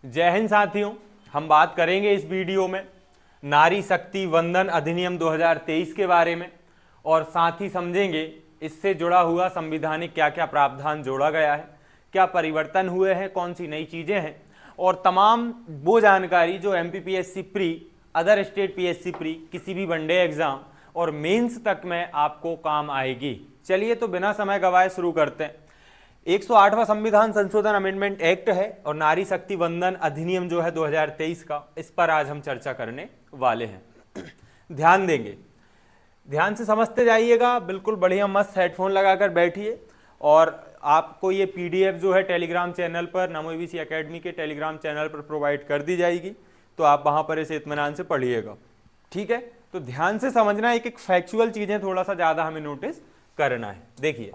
जय हिंद साथियों, हम बात करेंगे इस वीडियो में नारी शक्ति वंदन अधिनियम 2023 के बारे में और साथ ही समझेंगे इससे जुड़ा हुआ संविधानिक क्या क्या प्रावधान जोड़ा गया है, क्या परिवर्तन हुए हैं, कौन सी नई चीज़ें हैं और तमाम वो जानकारी जो MPPSC pre, other state PSC pre, किसी भी वनडे एग्जाम और मेंस तक में आपको काम आएगी। चलिए तो बिना समय गवाए शुरू करते हैं। 108वां संविधान संशोधन अमेंडमेंट एक्ट है और नारी शक्ति वंदन अधिनियम जो है 2023 का, इस पर आज हम चर्चा करने वाले हैं। ध्यान देंगे, ध्यान से समझते जाइएगा, बिल्कुल बढ़िया मस्त हेडफोन लगाकर बैठिए और आपको ये पीडीएफ जो है टेलीग्राम चैनल पर, नमो एबीसी एकेडमी के टेलीग्राम चैनल पर प्रोवाइड कर दी जाएगी, तो आप वहां पर इसे इत्मीनान से पढ़िएगा। ठीक है, तो ध्यान से समझना, एक एक फैक्चुअल चीजें थोड़ा सा ज्यादा हमें नोटिस करना है। देखिए,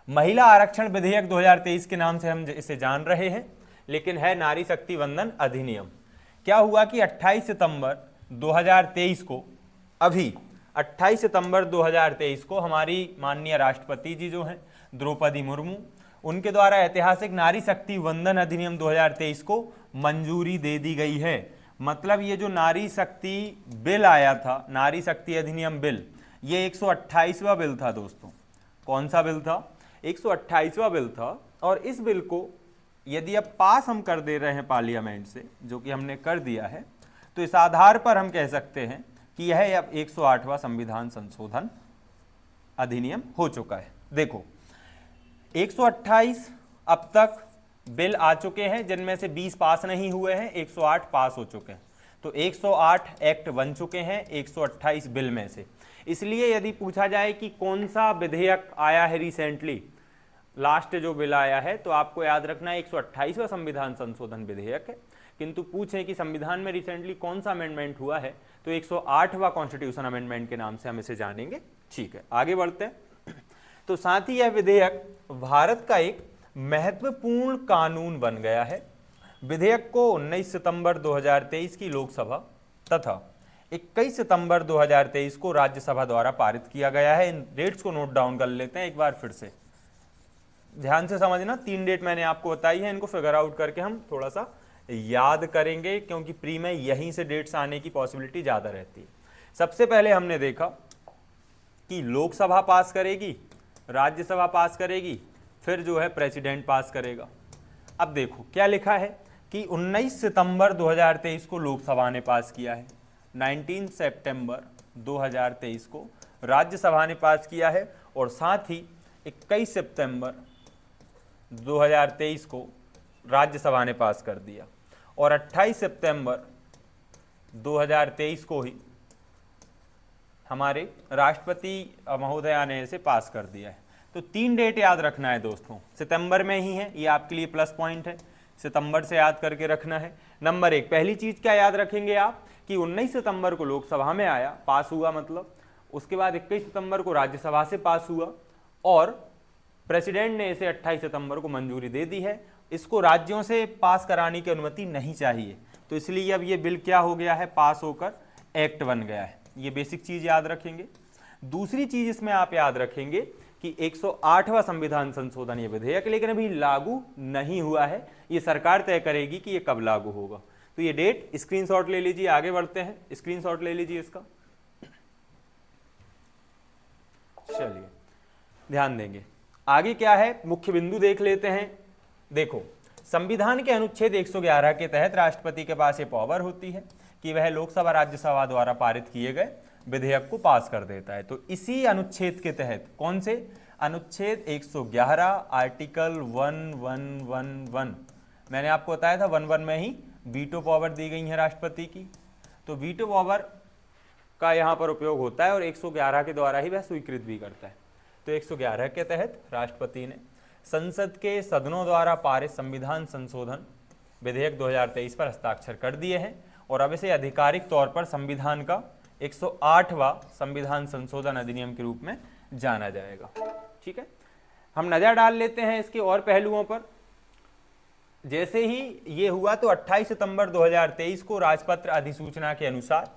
महिला आरक्षण विधेयक 2023 के नाम से हम इसे जान रहे हैं, लेकिन है नारी शक्ति वंदन अधिनियम। क्या हुआ कि 28 सितंबर 2023 को, अभी 28 सितंबर 2023 को हमारी माननीय राष्ट्रपति जी जो हैं द्रौपदी मुर्मू, उनके द्वारा ऐतिहासिक नारी शक्ति वंदन अधिनियम 2023 को मंजूरी दे दी गई है। मतलब ये जो नारी शक्ति बिल आया था, नारी शक्ति अधिनियम बिल, ये 128वां बिल था दोस्तों। कौन सा बिल था? 128वां बिल था। और इस बिल को यदि अब पास हम कर दे रहे हैं पार्लियामेंट से, जो कि हमने कर दिया है, तो इस आधार पर हम कह सकते हैं कि यह अब 108वां संविधान संशोधन अधिनियम हो चुका है। देखो, 128 अब तक बिल आ चुके हैं, जिनमें से 20 पास नहीं हुए हैं, 108 पास हो चुके हैं। तो 108 एक्ट बन चुके हैं 128 बिल में से। इसलिए यदि पूछा जाए कि कौन सा विधेयक आया है रिसेंटली, लास्ट जो बिल आया है, तो आपको याद रखना है 128वां संविधान संशोधन विधेयक है। किंतु पूछें कि संविधान में रिसेंटली कौन सा अमेंडमेंट हुआ है, तो 108वां कॉन्स्टिट्यूशन अमेंडमेंट के नाम से हम इसे जानेंगे। ठीक है, आगे बढ़ते हैं। तो साथ ही यह विधेयक भारत का एक महत्वपूर्ण कानून बन गया है। विधेयक को 19 सितंबर 2023 की लोकसभा तथा 21 सितंबर 2023 को राज्यसभा द्वारा पारित किया गया है। इन डेट्स को नोट डाउन कर लेते हैं एक बार फिर से, ध्यान से समझना। 3 डेट मैंने आपको बताई है, इनको फिगर आउट करके हम थोड़ा सा याद करेंगे, क्योंकि प्री में यहीं से डेट्स आने की पॉसिबिलिटी ज्यादा रहती है। सबसे पहले हमने देखा कि लोकसभा पास करेगी, राज्यसभा पास करेगी, फिर जो है प्रेसिडेंट पास करेगा। अब देखो क्या लिखा है कि 19 सितंबर 2023 को लोकसभा ने पास किया है, 19 सितंबर 2023 को राज्यसभा ने पास किया है और साथ ही 21 सितंबर 2023 को राज्यसभा ने पास कर दिया और 28 सितंबर 2023 को ही हमारे राष्ट्रपति महोदया ने इसे पास कर दिया है। तो 3 डेट याद रखना है दोस्तों, सितंबर में ही है, ये आपके लिए प्लस पॉइंट है, सितंबर से याद करके रखना है। नंबर 1, पहली चीज क्या याद रखेंगे आप कि 19 सितंबर को लोकसभा में आया, पास हुआ, मतलब उसके बाद 21 सितंबर को राज्यसभा से पास हुआ और प्रेसिडेंट ने इसे 28 सितंबर को मंजूरी दे दी है। इसको राज्यों से पास कराने की अनुमति नहीं चाहिए, तो इसलिए अब ये बिल क्या हो गया है, पास होकर एक्ट बन गया है। ये बेसिक चीज याद रखेंगे। दूसरी चीज इसमें आप याद रखेंगे कि 108वां संविधान संशोधन ये विधेयक, लेकिन अभी लागू नहीं हुआ है, ये सरकार तय करेगी कि ये कब लागू होगा। तो ये डेट स्क्रीनशॉट ले लीजिए, आगे बढ़ते हैं, स्क्रीनशॉट ले लीजिए इसका। चलिए ध्यान देंगे, आगे क्या है मुख्य बिंदु देख लेते हैं। देखो, संविधान के अनुच्छेद 111 के तहत राष्ट्रपति के पास ये पावर होती है कि वह लोकसभा राज्यसभा द्वारा पारित किए गए विधेयक को पास कर देता है। तो इसी अनुच्छेद के तहत, कौन से अनुच्छेद 111 आर्टिकल 1111, मैंने आपको बताया था 11 में ही वीटो पावर दी गई है राष्ट्रपति की, तो वीटो पावर का यहाँ पर उपयोग होता है और 111 के द्वारा ही वह स्वीकृत भी करता है। तो 111 के तहत राष्ट्रपति ने संसद के सदनों द्वारा पारित संविधान संशोधन विधेयक 2023 पर हस्ताक्षर कर दिए हैं और अब इसे आधिकारिक तौर पर संविधान का 108वां संविधान संशोधन अधिनियम के रूप में जाना जाएगा। ठीक है, हम नजर डाल लेते हैं इसके और पहलुओं पर। जैसे ही ये हुआ तो 28 सितंबर 2023 को राजपत्र अधिसूचना के अनुसार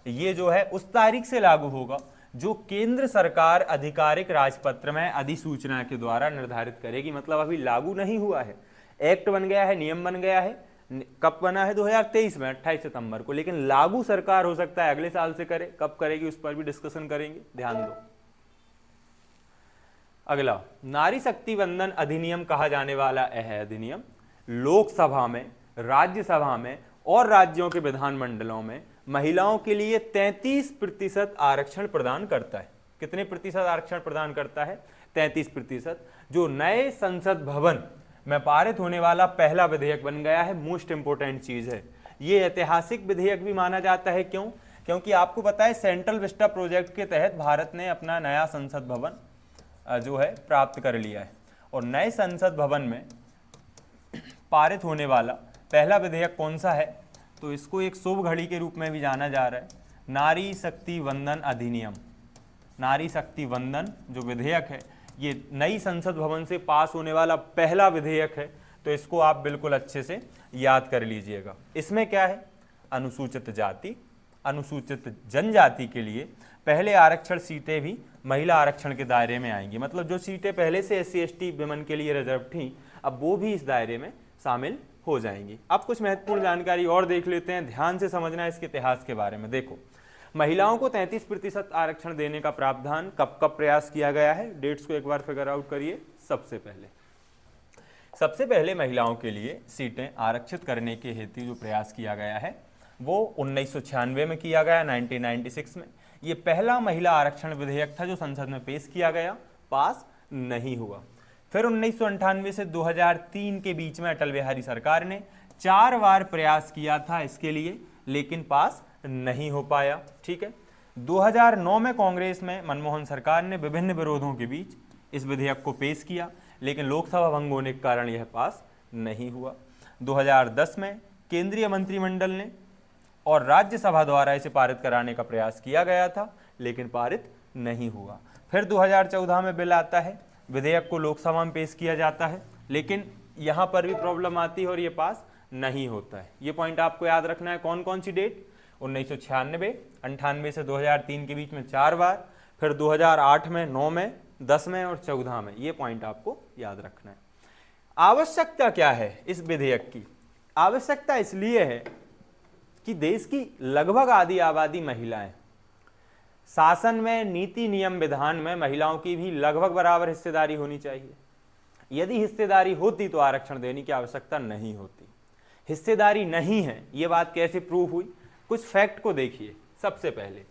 ये जो है उस तारीख से लागू होगा जो केंद्र सरकार आधिकारिक राजपत्र में अधिसूचना के द्वारा निर्धारित करेगी। मतलब अभी लागू नहीं हुआ है, एक्ट बन गया है, नियम बन गया है, कब बना है? 2023 में 28 सितंबर को, लेकिन लागू सरकार हो सकता है अगले साल से करे। कब करेगी उस पर भी डिस्कशन करेंगे, ध्यान दो। अगला, नारी शक्ति वंदन अधिनियम कहा जाने वाला यह अधिनियम लोकसभा में, राज्यसभा में और राज्यों के विधानमंडलों में महिलाओं के लिए 33% आरक्षण प्रदान करता है। कितने प्रतिशत आरक्षण प्रदान करता है? 33%, जो नए संसद भवन में पारित होने वाला पहला विधेयक बन गया है। मोस्ट इंपोर्टेंट चीज है, ये ऐतिहासिक विधेयक भी माना जाता है। क्यों? क्योंकि आपको पता है सेंट्रल विस्टा प्रोजेक्ट के तहत भारत ने अपना नया संसद भवन जो है प्राप्त कर लिया है, और नए संसद भवन में पारित होने वाला पहला विधेयक कौन सा है? तो इसको एक शुभ घड़ी के रूप में भी जाना जा रहा है, नारी शक्ति वंदन अधिनियम। नारी शक्ति वंदन जो विधेयक है, ये नई संसद भवन से पास होने वाला पहला विधेयक है, तो इसको आप बिल्कुल अच्छे से याद कर लीजिएगा। इसमें क्या है? अनुसूचित जाति, अनुसूचित जनजाति के लिए पहले आरक्षण सीटें भी महिला आरक्षण के दायरे में आएंगी। मतलब जो सीटें पहले से SC ST विमेन के लिए रिजर्व थी, अब वो भी इस दायरे में शामिल हो जाएंगी। अब कुछ महत्वपूर्ण जानकारी और देख लेते हैं, ध्यान से समझना है इसके इतिहास के बारे में। देखो, महिलाओं को 33% आरक्षण देने का प्रावधान कब कब प्रयास किया गया है? डेट्स को एक बार फिगर आउट करिए। सबसे पहले महिलाओं के लिए सीटें आरक्षित करने के हेतु जो प्रयास किया गया है वो 1996 में किया गया, 1996 में। ये पहला महिला आरक्षण विधेयक था जो संसद में पेश किया गया, पास नहीं हुआ। फिर 1998 से 2003 के बीच में अटल बिहारी सरकार ने 4 बार प्रयास किया था इसके लिए, लेकिन पास नहीं हो पाया। ठीक है, 2009 में कांग्रेस में मनमोहन सरकार ने विभिन्न विरोधों के बीच इस विधेयक को पेश किया, लेकिन लोकसभा भंग होने के कारण यह पास नहीं हुआ। 2010 में केंद्रीय मंत्रिमंडल ने और राज्यसभा द्वारा इसे पारित कराने का प्रयास किया गया था, लेकिन पारित नहीं हुआ। फिर 2014 में बिल आता है, विधेयक को लोकसभा में पेश किया जाता है, लेकिन यहाँ पर भी प्रॉब्लम आती है और ये पास नहीं होता है। ये पॉइंट आपको याद रखना है। कौन कौन सी डेट? 1996, 98 से 2003 के बीच में 4 बार, फिर 2008 में, 9 में, 10 में और 14 में। ये पॉइंट आपको याद रखना है। आवश्यकता क्या है इस विधेयक की? आवश्यकता इसलिए है कि देश की लगभग आधी आबादी महिलाएं, शासन में, नीति नियम विधान में महिलाओं की भी लगभग बराबर हिस्सेदारी होनी चाहिए। यदि हिस्सेदारी होती तो आरक्षण देने की आवश्यकता नहीं होती। हिस्सेदारी नहीं है, ये बात कैसे प्रूव हुई? कुछ फैक्ट को देखिए। सबसे पहले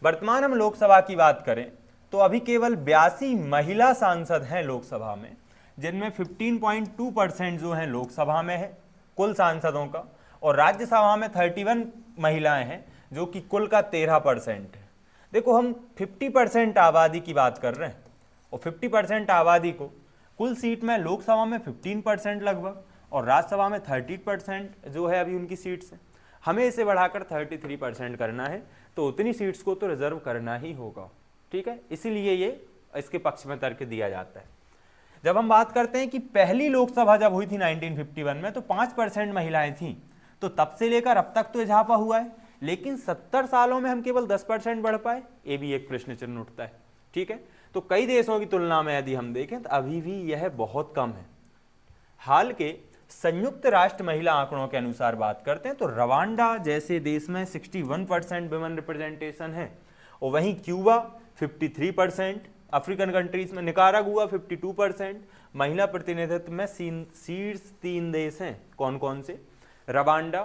वर्तमान हम लोकसभा की बात करें तो अभी केवल 82 महिला सांसद हैं लोकसभा में, जिनमें 15.2% जो हैं लोकसभा में है कुल सांसदों का, और राज्यसभा में 31 महिलाएं हैं जो कि कुल का 13% है। देखो, हम 50% आबादी की बात कर रहे हैं, और 50% आबादी को कुल सीट में लोकसभा में 15% लगभग और राज्यसभा में 30% जो है अभी उनकी सीट्स है। हमें इसे बढ़ाकर 33% करना है, तो उतनी सीट्स को तो रिजर्व करना ही होगा। ठीक है, इसीलिए ये इसके पक्ष में तर्क दिया जाता है। जब हम बात करते हैं कि पहली लोकसभा जब हुई थी 1951 में, तो 5% महिलाएं थीं, तो तब से लेकर अब तक तो इजाफा हुआ है, लेकिन 70 सालों में हम केवल 10% बढ़ पाए। ये भी एक प्रश्न चिन्ह उठता है। ठीक है, तो कई देशों की तुलना में यदि हम देखें तो अभी भी यह बहुत कम है। हाल के संयुक्त राष्ट्र महिला आंकड़ों के अनुसार बात करते हैं तो रवांडा जैसे देश में 61% वुमेन रिप्रेजेंटेशन है, और वहीं क्यूबा 53%, अफ्रीकन कंट्रीज में निकारागुआ 52%। महिला प्रतिनिधित्व में शीर्ष 3 देश हैं। कौन कौन से? रवांडा,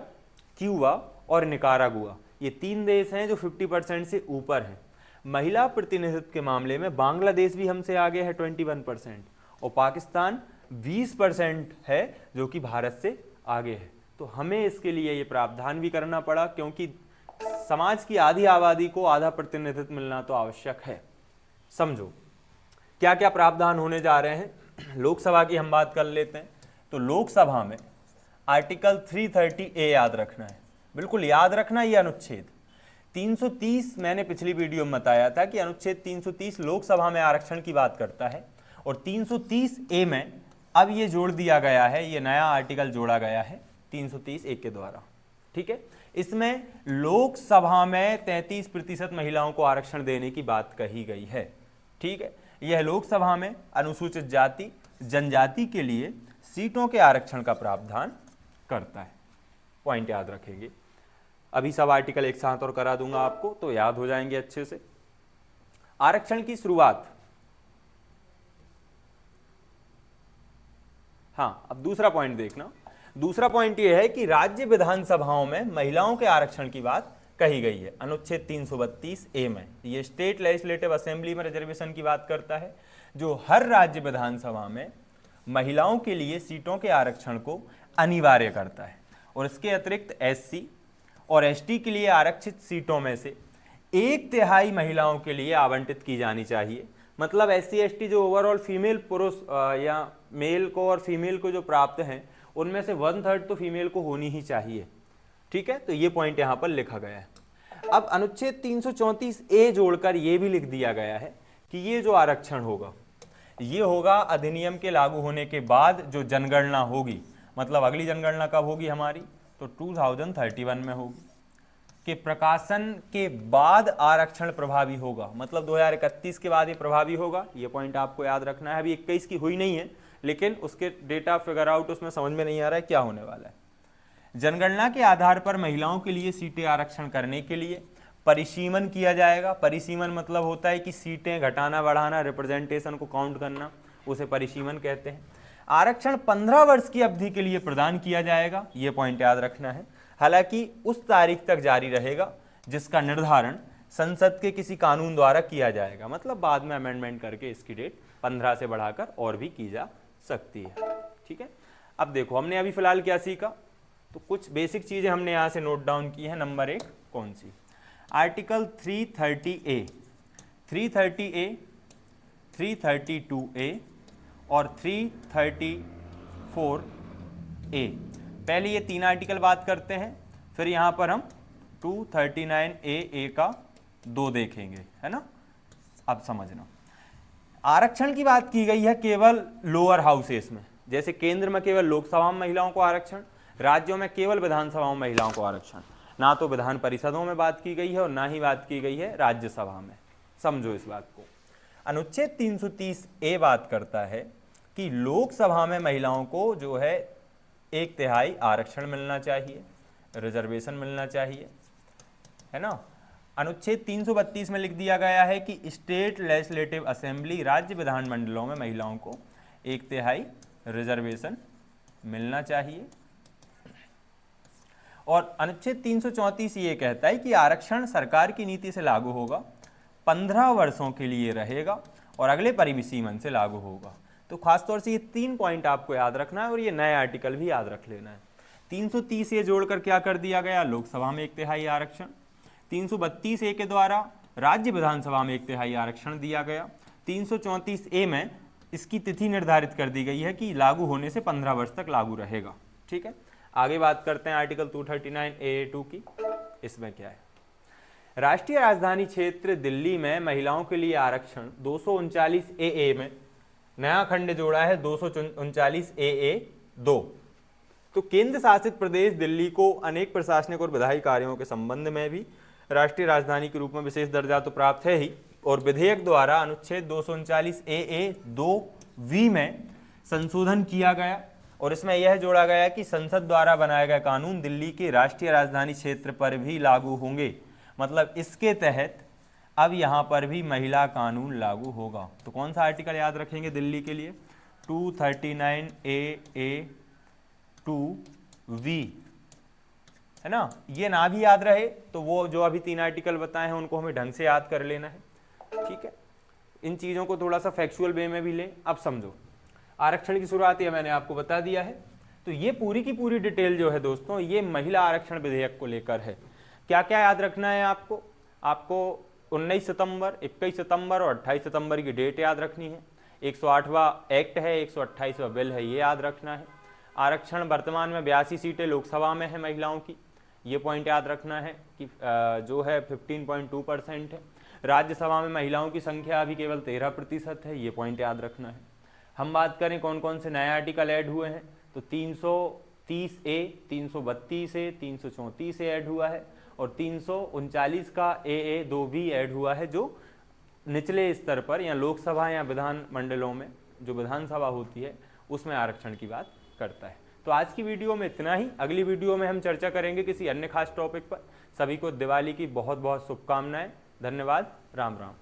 क्यूबा और निकारागुआ। ये 3 देश हैं जो 50% से ऊपर हैं। महिला प्रतिनिधित्व के मामले में बांग्लादेश भी हमसे आगे है 21%, और पाकिस्तान 20% है जो कि भारत से आगे है। तो हमें इसके लिए ये प्रावधान भी करना पड़ा, क्योंकि समाज की आधी आबादी को आधा प्रतिनिधित्व मिलना तो आवश्यक है। समझो क्या क्या प्रावधान होने जा रहे हैं। लोकसभा की हम बात कर लेते हैं, तो लोकसभा में आर्टिकल 330A याद रखना है, बिल्कुल याद रखना। ये अनुच्छेद 330, मैंने पिछली वीडियो में बताया था कि अनुच्छेद 330 लोकसभा में आरक्षण की बात करता है, और 330A में अब ये जोड़ दिया गया है, ये नया आर्टिकल जोड़ा गया है 330A के द्वारा। ठीक है, इसमें लोकसभा में 33% महिलाओं को आरक्षण देने की बात कही गई है। ठीक है, यह लोकसभा में अनुसूचित जाति जनजाति के लिए सीटों के आरक्षण का प्रावधान करता है। पॉइंट याद रखेंगे। अभी सब आर्टिकल एक साथ और करा दूंगा आपको तो याद हो जाएंगे अच्छे से। आरक्षण की शुरुआत, हाँ अब दूसरा पॉइंट देखना। दूसरा पॉइंट यह है कि राज्य विधानसभाओं में महिलाओं के आरक्षण की बात कही गई है अनुच्छेद 332 ए में। ये स्टेट लेजिस्लेटिव असेंबली में रिजर्वेशन की बात करता है, जो हर राज्य विधानसभा में महिलाओं के लिए सीटों के आरक्षण को अनिवार्य करता है। और इसके अतिरिक्त एससी और एसटी के लिए आरक्षित सीटों में से 1/3 महिलाओं के लिए आवंटित की जानी चाहिए। मतलब एससी एसटी जो ओवरऑल फीमेल पुरुष या मेल को और फीमेल को जो प्राप्त हैं उनमें से 1/3 तो फीमेल को होनी ही चाहिए। ठीक है, तो ये पॉइंट यहां पर लिखा गया है। अब अनुच्छेद 334 ए जोड़कर ये भी लिख दिया गया है कि ये जो आरक्षण होगा ये होगा अधिनियम के लागू होने के बाद जो जनगणना होगी। मतलब अगली जनगणना कब होगी हमारी, तो 2031 में होगी, के प्रकाशन के बाद आरक्षण प्रभावी होगा। मतलब 2031 के बाद ये प्रभावी होगा। ये पॉइंट आपको याद रखना है। अभी 21 की हुई नहीं है, लेकिन उसके डेटा फिगर आउट उसमें समझ में नहीं आ रहा है क्या होने वाला है। जनगणना के आधार पर महिलाओं के लिए सीटें आरक्षण करने के लिए परिसीमन किया जाएगा। परिसीमन मतलब होता है कि सीटें घटाना बढ़ाना, रिप्रेजेंटेशन को काउंट करना, उसे परिसीमन कहते हैं। आरक्षण 15 वर्ष की अवधि के लिए प्रदान किया जाएगा। ये पॉइंट याद रखना है। हालांकि उस तारीख तक जारी रहेगा जिसका निर्धारण संसद के किसी कानून द्वारा किया जाएगा। मतलब बाद में अमेंडमेंट करके इसकी डेट 15 से बढ़ाकर और भी की जा सकती है। ठीक है, अब देखो हमने अभी फिलहाल क्या सीखा, तो कुछ बेसिक चीजें हमने यहाँ से नोट डाउन की है। नंबर 1 कौन सी, आर्टिकल 330A, 330A, 332A और 334A। पहले ये 3 आर्टिकल बात करते हैं, फिर यहाँ पर हम 239A का 2 देखेंगे, है ना। अब समझना, आरक्षण की बात की गई है केवल लोअर हाउसेस में। जैसे केंद्र में केवल लोकसभा में महिलाओं को आरक्षण, राज्यों में केवल विधानसभाओं में महिलाओं को आरक्षण। ना तो विधान परिषदों में बात की गई है और ना ही बात की गई है राज्यसभा में। समझो इस बात को। अनुच्छेद 330A बात करता है कि लोकसभा में महिलाओं को जो है 1/3 आरक्षण मिलना चाहिए, रिजर्वेशन मिलना चाहिए, है ना। अनुच्छेद 332 में लिख दिया गया है कि स्टेट लेजिस्लेटिव असेंबली, राज्य विधानमंडलों में महिलाओं को 1/3 रिजर्वेशन मिलना चाहिए। और अनुच्छेद 334 ये कहता है कि आरक्षण सरकार की नीति से लागू होगा, 15 वर्षों के लिए रहेगा और अगले परिसीमन से लागू होगा। तो खासतौर से ये 3 पॉइंट आपको याद रखना है और ये नए आर्टिकल भी याद रख लेना है। 330 ये जोड़कर क्या कर दिया गया, लोकसभा में 1/3 आरक्षण। 332A के द्वारा राज्य विधानसभा में 1/3 आरक्षण दिया गया। 334A में इसकी तिथि निर्धारित कर दी गई है कि लागू होने से 15 वर्ष तक लागू रहेगा। ठीक है, आगे बात करते हैं आर्टिकल 239A2 की। इसमें क्या है, राष्ट्रीय राजधानी क्षेत्र दिल्ली में महिलाओं के लिए आरक्षण 239AA में नया खंड जोड़ा है 239AA(2). तो केंद्र शासित प्रदेश दिल्ली को अनेक प्रशासनिक और विधायी कार्यों के संबंध में भी राष्ट्रीय राजधानी के रूप में विशेष दर्जा तो प्राप्त है ही, और विधेयक द्वारा अनुच्छेद 239AA(2)(v) में संशोधन किया गया और इसमें यह जोड़ा गया कि संसद द्वारा बनाए गए कानून दिल्ली के राष्ट्रीय राजधानी क्षेत्र पर भी लागू होंगे। मतलब इसके तहत अब यहाँ पर भी महिला कानून लागू होगा। तो कौन सा आर्टिकल याद रखेंगे दिल्ली के लिए, 239AA(2)(v), है ना। ये ना भी याद रहे तो वो जो अभी 3 आर्टिकल बताए हैं उनको हमें ढंग से याद कर लेना है। ठीक है, इन चीज़ों को थोड़ा सा फैक्चुअल वे में भी लें। अब समझो, आरक्षण की शुरुआत ये मैंने आपको बता दिया है। तो ये पूरी की पूरी डिटेल जो है दोस्तों, ये महिला आरक्षण विधेयक को लेकर है। क्या क्या याद रखना है आपको, 19 सितंबर, 21 सितंबर और 28 सितंबर की डेट याद रखनी है। 108वां एक्ट है, 128वां बिल है, ये याद रखना है। आरक्षण वर्तमान में 82 सीटें लोकसभा में है महिलाओं की, ये पॉइंट याद रखना है कि जो है 15.2% है। राज्यसभा में महिलाओं की संख्या अभी केवल 13% है, ये पॉइंट याद रखना है। हम बात करें कौन कौन से नए आर्टिकल ऐड हुए हैं, तो 330A, 332A, 334A ऐड हुआ है और 339 का AA(2)(v) ऐड हुआ है, जो निचले स्तर पर या लोकसभा या विधान मंडलों में जो विधानसभा होती है उसमें आरक्षण की बात करता है। तो आज की वीडियो में इतना ही। अगली वीडियो में हम चर्चा करेंगे किसी अन्य खास टॉपिक पर। सभी को दिवाली की बहुत बहुत शुभकामनाएं। धन्यवाद। राम राम।